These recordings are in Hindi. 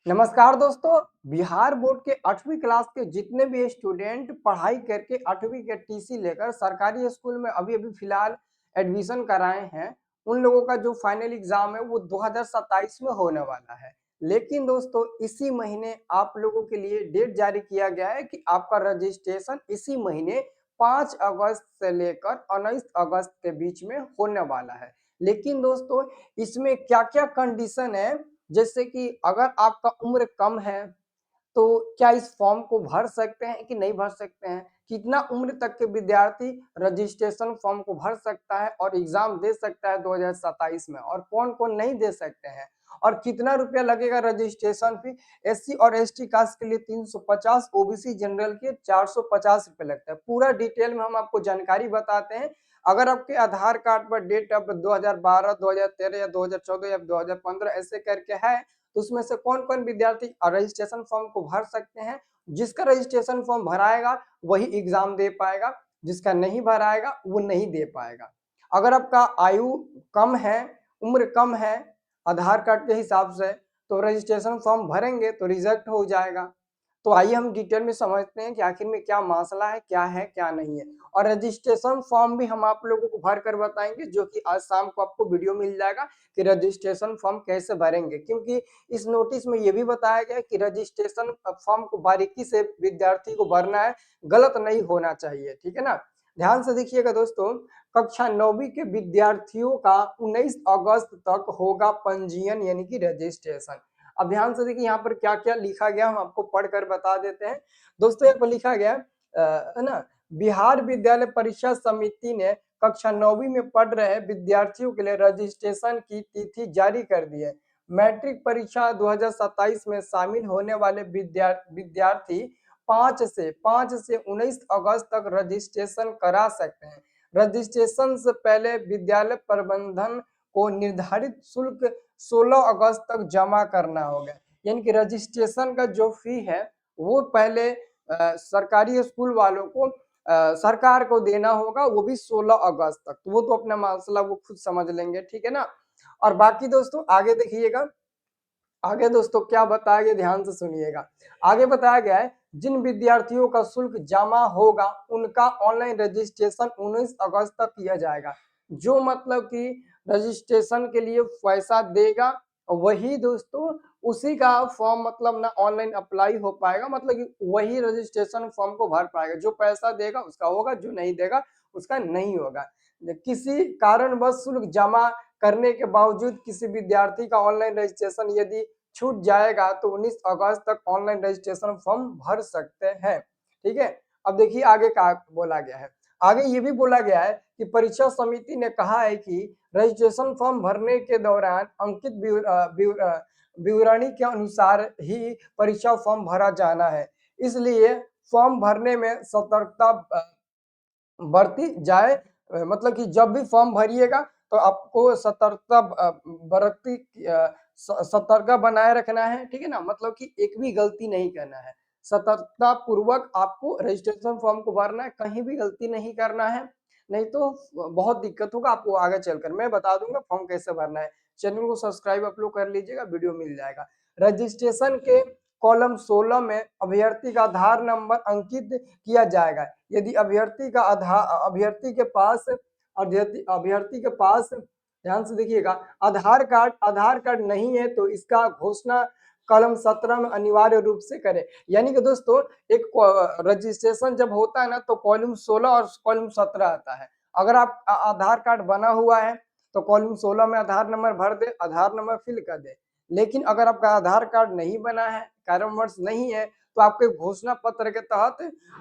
नमस्कार दोस्तों। बिहार बोर्ड के 8वीं क्लास के जितने भी स्टूडेंट पढ़ाई करके 8वीं के टीसी लेकर सरकारी स्कूल में अभी अभी फिलहाल एडमिशन कराए हैं, उन लोगों का जो फाइनल एग्जाम है वो 2027 में होने वाला है। लेकिन दोस्तों इसी महीने आप लोगों के लिए डेट जारी किया गया है कि आपका रजिस्ट्रेशन इसी महीने 5 अगस्त से लेकर 19 अगस्त के बीच में होने वाला है। लेकिन दोस्तों इसमें क्या-क्या कंडीशन है, जैसे कि अगर आपका उम्र कम है तो क्या इस फॉर्म को भर सकते हैं कि नहीं भर सकते हैं? कितना उम्र तक के विद्यार्थी रजिस्ट्रेशन फॉर्म को भर सकता है और एग्जाम दे सकता है 2027 में, और कौन-कौन नहीं दे सकते हैं? और कितना रुपया लगेगा रजिस्ट्रेशन फी? एससी और एसटी कास्ट के लिए 350, ओबीसी जनरल के 450 रुपए लगता है। पूरा डिटेल में हम आपको जानकारी बताते हैं। अगर आपके आधार कार्ड पर डेट ऑफ 2012, 2013 या 2014 या 2015 ऐसे करके है, तो उसमें से कौन-कौन विद्यार्थी रजिस्ट्रेशन फॉर्म को भर सकते हैं। जिसका रजिस्ट्रेशन फॉर्म भराएगा वही एग्जाम दे पाएगा, जिसका नहीं भराएगा वो नहीं दे पाएगा। अगर आपका आयु कम है, उम्र कम है आधार कार्ड के हिसाब से, तो रजिस्ट्रेशन फॉर्म भरेंगे तो रिजेक्ट हो जाएगा। तो आइए हम डिटेल में समझते हैं कि आखिर में क्या मसला है, क्या नहीं है। और रजिस्ट्रेशन फॉर्म भी हम आप लोगों को भर कर बताएंगे, जो कि आज शाम को आपको वीडियो मिल जाएगा कि रजिस्ट्रेशन फॉर्म कैसे भरेंगे, क्योंकि इस नोटिस में ये भी बताया गया है कि रजिस्ट्रेशन फॉर्म को बारीकी से विद्यार्थी को भरना है, गलत नहीं होना चाहिए। ठीक है ना। ध्यान से देखिएगा दोस्तों, कक्षा 9वीं के विद्यार्थियों का 19 अगस्त तक होगा पंजीयन यानी कि रजिस्ट्रेशन। अब ध्यान से देखिए यहाँ पर क्या क्या लिखा गया, हम आपको पढ़कर बता देते हैं। दोस्तों यहाँ पर लिखा गया है ना, बिहार विद्यालय परीक्षा समिति ने कक्षा 9वीं में पढ़ रहे विद्यार्थियों के लिए रजिस्ट्रेशन की तिथि जारी कर दी है। मैट्रिक परीक्षा 2027 में शामिल होने वाले विद्यार्थी 5 से 19 अगस्त तक रजिस्ट्रेशन करा सकते हैं। रजिस्ट्रेशन से पहले विद्यालय प्रबंधन को निर्धारित शुल्क 16 अगस्त तक जमा करना होगा। यानी कि रजिस्ट्रेशन का जो फी है वो पहले सरकारी स्कूल वालों को सरकार को देना होगा, वो भी 16 अगस्त तक। तो वो तो अपना मसला वो खुद समझ लेंगे। ठीक है ना। और बाकी दोस्तों आगे देखिएगा, आगे दोस्तों क्या बताया गया, ध्यान से सुनिएगा। आगे बताया गया है जिन विद्यार्थियों का शुल्क जमा होगा उनका ऑनलाइन रजिस्ट्रेशन 19 अगस्त तक किया जाएगा। जो मतलब कि रजिस्ट्रेशन के लिए पैसा देगा वही दोस्तों उसी का फॉर्म मतलब ना ऑनलाइन अप्लाई हो पाएगा, मतलब कि वही रजिस्ट्रेशन फॉर्म को भर पाएगा। जो पैसा देगा उसका होगा, जो नहीं देगा उसका नहीं होगा। किसी कारणवश शुल्क जमा करने के बावजूद किसी विद्यार्थी का ऑनलाइन रजिस्ट्रेशन यदि छूट जाएगा तो 19 अगस्त तक ऑनलाइन रजिस्ट्रेशन फॉर्म भर सकते हैं। ठीक है। अब देखिए आगे क्या बोला गया है। आगे ये भी बोला गया है कि परीक्षा समिति ने कहा है कि रजिस्ट्रेशन फॉर्म भरने के दौरान अंकित विवरणी के अनुसार ही परीक्षा फॉर्म भरा जाना है। इसलिए फॉर्म भरने में सतर्कता बरती जाए। मतलब कि जब भी फॉर्म भरिएगा तो आपको सतर्कता बरती सतर्कता बनाए रखना है। ठीक है ना। मतलब कि एक भी गलती नहीं करना है, सतर्कता पूर्वक आपको रजिस्ट्रेशन फॉर्म को भरना है, कहीं भी गलती नहीं करना है, नहीं तो बहुत दिक्कत होगा आपको आगे चलकर। मैं बता दूंगा फॉर्म कैसे भरना है। चैनल को सब्सक्राइब आप लोग कर लीजिएगा, वीडियो मिल जाएगा। रजिस्ट्रेशन के कॉलम 16 में अभ्यर्थी का आधार नंबर अंकित किया जाएगा। यदि अभ्यर्थी के पास ध्यान से देखिएगा आधार कार्ड नहीं है तो इसका घोषणा कॉलम 17 में अनिवार्य रूप से करें। यानी कि दोस्तों एक रजिस्ट्रेशन जब होता है ना तो कॉलम 16 और कॉलम 17 आता है। अगर आप आधार कार्ड बना हुआ है तो कॉलम 16 में आधार नंबर भर दे, आधार नंबर फिल कर दे। लेकिन अगर आपका आधार कार्ड नहीं बना है, कारणवश नहीं है, तो आपको एक घोषणा पत्र के तहत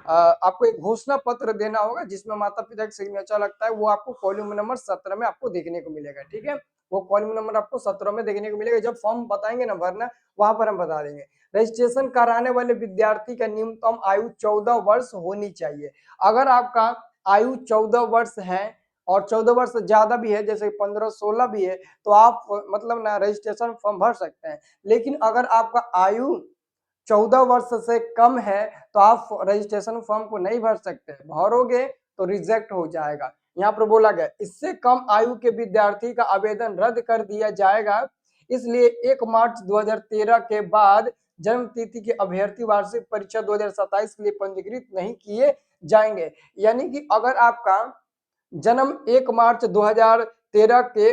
आपको एक घोषणा पत्र देना होगा जिसमें माता पिता का सिग्नेचर लगता है। वो आपको कॉलम नंबर 17 में आपको देखने को मिलेगा। ठीक है। वो कॉलम नंबर आपको 17 में देखने को मिलेगा। जब फॉर्म बताएंगे ना भरना, वहां पर हम बता देंगे। रजिस्ट्रेशन कराने वाले विद्यार्थी का न्यूनतम आयु 14 वर्ष होनी चाहिए। अगर आपका आयु 14 वर्ष है और 14 वर्ष से ज्यादा भी है, जैसे 15-16 भी है, तो आप मतलब ना रजिस्ट्रेशन फॉर्म भर सकते हैं। लेकिन अगर आपका आयु 14 वर्ष से कम है तो आप रजिस्ट्रेशन फॉर्म को नहीं भर सकते। भरोगे तो रिजेक्ट हो जाएगा। यहाँ पर बोला गया इससे कम आयु के विद्यार्थी का आवेदन रद्द कर दिया जाएगा। इसलिए 1 मार्च 2013 के बाद जन्म तिथि के अभ्यर्थी वार्षिक परीक्षा 2027 के लिए पंजीकृत नहीं किए जाएंगे। यानी कि अगर आपका जन्म 1 मार्च 2013 के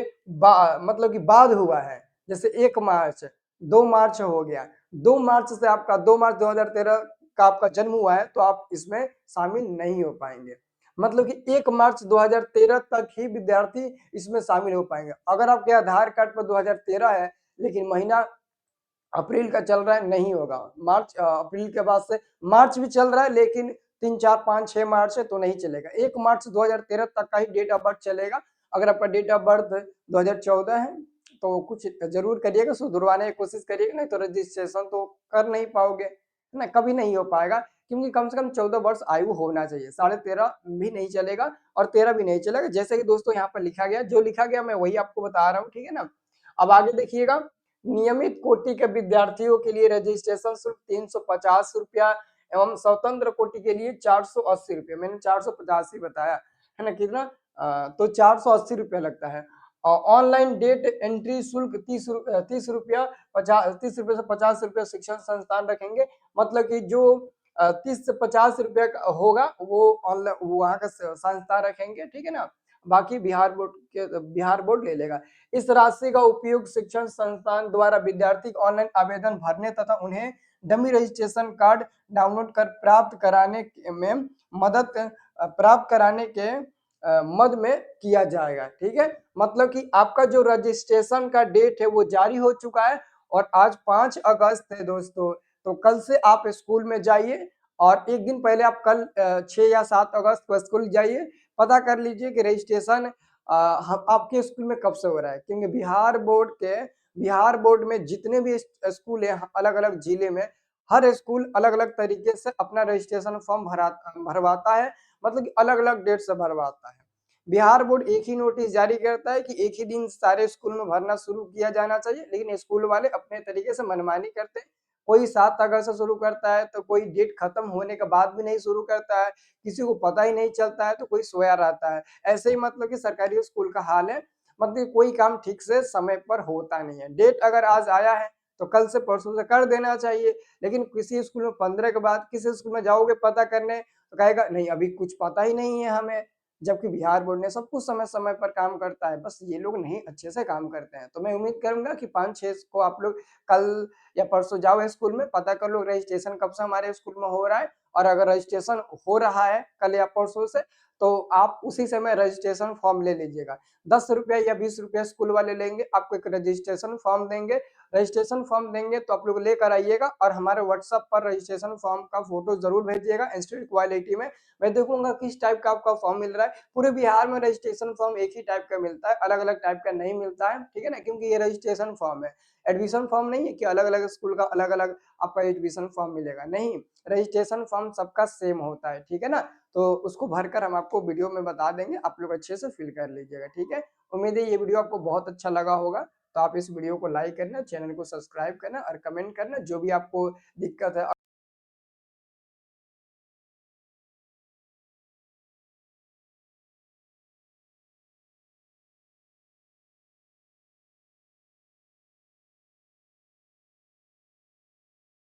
मतलब कि बाद हुआ है, जैसे 1 मार्च 2 मार्च हो गया, 2 मार्च से आपका 2 मार्च 2013 का आपका जन्म हुआ है तो आप इसमें शामिल नहीं हो पाएंगे। मतलब कि 1 मार्च 2013 तक ही विद्यार्थी इसमें शामिल हो पाएंगे। अगर आपके आधार कार्ड पर 2013 है लेकिन महीना अप्रैल का चल रहा है, नहीं होगा। मार्च अप्रैल के बाद से मार्च भी चल रहा है लेकिन 3, 4, 5, 6 मार्च है तो नहीं चलेगा। 1 मार्च 2013 तक का ही डेट ऑफ बर्थ चलेगा। अगर आपका डेट ऑफ बर्थ 2014 है तो कुछ जरूर करिएगा, सुधरवाने की कोशिश करिएगा, नहीं तो रजिस्ट्रेशन तो कर नहीं पाओगे, है ना, कभी नहीं हो पाएगा। क्योंकि कम से कम 14 वर्ष आयु होना चाहिए, 13.5 भी नहीं चलेगा और 13 भी नहीं चलेगा। जैसे कि दोस्तों यहाँ पर लिखा गया, जो लिखा गया मैं वही आपको बता रहा हूँ, ठीक है ना। अब आगे देखिएगा, नियमित कोटि के विद्यार्थियों के लिए रजिस्ट्रेशन शुल्क 350 रुपया एवं स्वतंत्र कोटि के लिए 480 रुपये। मैंने 450 ही बताया, है ना, कितना तो 480 रुपया लगता है। और ऑनलाइन डेट एंट्री शुल्क 30 रुपया 30 रुपये से 50 रुपया शिक्षण संस्थान रखेंगे। मतलब कि जो 30 से 50 रुपया होगा वो ऑनलाइन वहाँ का संस्था रखेंगे, ठीक है ना। बाकी बिहार बोर्ड ले लेगा। इस राशि का उपयोग शिक्षण संस्थान द्वारा विद्यार्थी ऑनलाइन आवेदन भरने तथा उन्हें डमी रजिस्ट्रेशन कार्ड डाउनलोड कर प्राप्त कराने के मद में किया जाएगा, ठीक है। मतलब कि आपका जो रजिस्ट्रेशन का डेट है वो जारी हो चुका है और आज 5 अगस्त है दोस्तों। तो कल से आप स्कूल में जाइए और एक दिन पहले आप कल 6 या 7 अगस्त को स्कूल जाइए, पता कर लीजिए कि रजिस्ट्रेशन आपके स्कूल में कब से हो रहा है। क्योंकि बिहार बोर्ड में जितने भी स्कूल है अलग अलग जिले में, हर स्कूल अलग अलग तरीके से अपना रजिस्ट्रेशन फॉर्म भरवाता है, मतलब कि अलग अलग डेट से भरवाता है। बिहार बोर्ड एक ही नोटिस जारी करता है कि एक ही दिन सारे स्कूल में भरना शुरू किया जाना चाहिए, लेकिन स्कूल वाले अपने तरीके से मनमानी करते हैं। कोई 7 अगस्त से शुरू करता है तो कोई डेट खत्म होने के बाद भी नहीं शुरू करता है, किसी को पता ही नहीं चलता है तो कोई सोया रहता है। ऐसे ही मतलब कि सरकारी स्कूल का हाल है, मतलब कोई काम ठीक से समय पर होता नहीं है। डेट अगर आज आया है तो कल से परसों से कर देना चाहिए, लेकिन किसी स्कूल में 15 के बाद किसी स्कूल में जाओगे पता करने तो कहेगा नहीं अभी कुछ पता ही नहीं है हमें। जबकि बिहार बोर्ड ने सब कुछ समय समय पर काम करता है, बस ये लोग नहीं अच्छे से काम करते हैं। तो मैं उम्मीद करूंगा कि 5-6 को आप लोग कल या परसों जाओ स्कूल में, पता कर लो रजिस्ट्रेशन कब से हमारे स्कूल में हो रहा है। और अगर रजिस्ट्रेशन हो रहा है कल या परसों से तो आप उसी समय रजिस्ट्रेशन फॉर्म ले लीजिएगा। 10 रुपया या 20 रुपया स्कूल वाले लेंगे, आपको एक रजिस्ट्रेशन फॉर्म देंगे। रजिस्ट्रेशन फॉर्म देंगे तो आप लोग लेकर आइएगा और हमारे व्हाट्सएप पर रजिस्ट्रेशन फॉर्म का फोटो जरूर भेजिएगा इंस्टेंट क्वालिटी में। मैं देखूंगा किस टाइप का आपका फॉर्म मिल रहा है। पूरे बिहार में रजिस्ट्रेशन फॉर्म एक ही टाइप का मिलता है, अलग अलग टाइप का नहीं मिलता है, ठीक है ना। क्योंकि ये रजिस्ट्रेशन फॉर्म है, एडमिशन फॉर्म नहीं है कि अलग अलग स्कूल का अलग अलग आपका एडमिशन फॉर्म मिलेगा, नहीं, रजिस्ट्रेशन फॉर्म सबका सेम होता है, ठीक है ना। तो उसको भरकर हम आपको वीडियो में बता देंगे, आप लोग अच्छे से फिल कर लीजिएगा, ठीक है। उम्मीद है ये वीडियो आपको बहुत अच्छा लगा होगा। तो आप इस वीडियो को लाइक करना, चैनल को सब्सक्राइब करना और कमेंट करना जो भी आपको दिक्कत है।